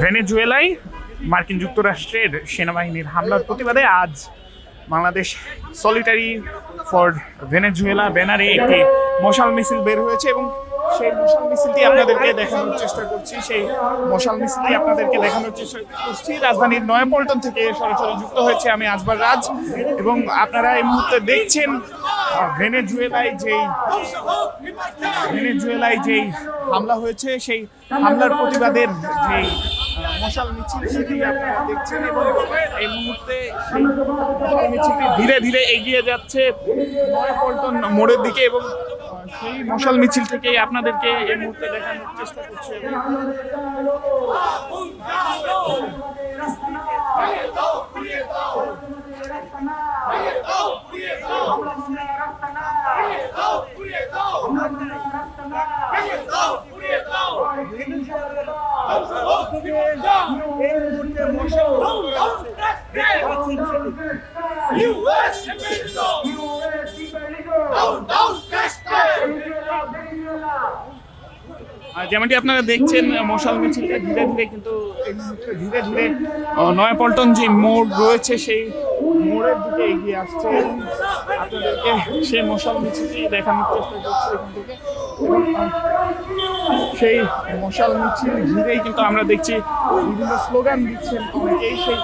ভেনেজুয়েলায় মার্কিন যুক্তরাষ্ট্রের সেনাবাহিনীর হামলার প্রতিবাদে আজ বাংলাদেশ সলিটারি ফর ভেনেজুয়েলা ব্যানারে একটি মশাল মিছিল বের হয়েছে এবং সেই মশাল মিছিলটি আপনাদেরকে দেখানোর চেষ্টা করছি। রাজধানীর নয়াপল্টন থেকে সরাসরি যুক্ত হয়েছে আমি আজবার রাজ, এবং আপনারা এই মুহূর্তে দেখছেন ভেনেজুয়েলায় যেই হামলা হয়েছে সেই হামলার প্রতিবাদের যেই মশাল মিছিল সেটি আপনারা দেখছেন, এবং এই মুহূর্তে সেই মশাল মিছিলটি ধীরে ধীরে এগিয়ে যাচ্ছে নয়াপল্টন মোড়ের দিকে, এবং সেই মশাল মিছিল থেকেই আপনাদেরকে এই মুহূর্তে দেখানোর চেষ্টা করছে। যেমনটি আপনারা দেখছেন মশাল মিছিলটা ধীরে ধীরে কিন্তু ধীরে ধীরে নয়াপল্টন যে মোড় রয়েছে সেই মোড়ের দিকে এগিয়ে আসছে। আপনাদেরকে সেই মশাল মিছিলটি দেখানোর চেষ্টা করছি এখান থেকে, সেই মশাল মিছিল ঘিরেই কিন্তু আমরা দেখছি বিভিন্ন স্লোগান দিচ্ছেন অনেকেই। সেই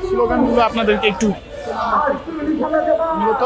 স্লোগানগুলো আপনাদেরকে একটু মূলত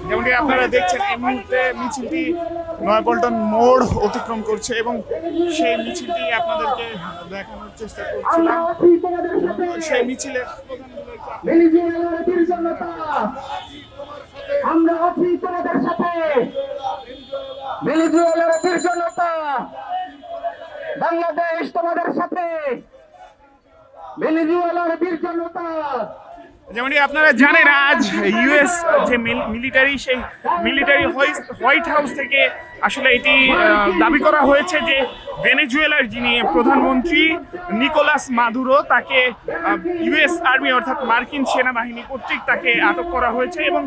যেমনটি আপনারা দেখছেন এই মুহূর্তে মিছিলটি নয়াপল্টন মোড় অতিক্রম করছে, এবং সেই মিছিলটি আপনাদেরকে দেখানোর চেষ্টা করছিলাম। সেই মিছিলের আমরা আছি তোমাদের সাথে, ভেনেজুয়েলার বীর জনতা, বাংলাদেশ তোমাদের সাথে, ভেনেজুয়েলার বীর জনতা। যেমনটি আপনারা জানেন আজ ইউএস যে মিলিটারি সেই মিলিটারি হোয়াইট হাউস থেকে আসলে এটি দাবি করা হয়েছে যে ভেনেজুয়েলার যিনি প্রধানমন্ত্রী নিকোলাস মাদুরো তাকে ইউএস আর্মি অর্থাৎ মার্কিন সেনাবাহিনী কর্তৃক তাকে আটক করা হয়েছে, এবং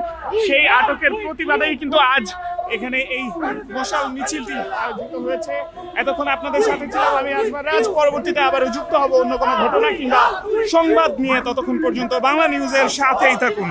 সেই আটকের প্রতিবাদেই কিন্তু আজ এখানে এই মশাল মিছিলটি আয়োজিত হয়েছে। এতক্ষণ আপনাদের সাথে ছিলাম আমি আজবার রাজ, পরবর্তীতে আবারও যুক্ত হব অন্য কোনো ঘটনা কিংবা সংবাদ নিয়ে। ততক্ষণ পর্যন্ত বাংলা নিউজের সাথেই থাকুন।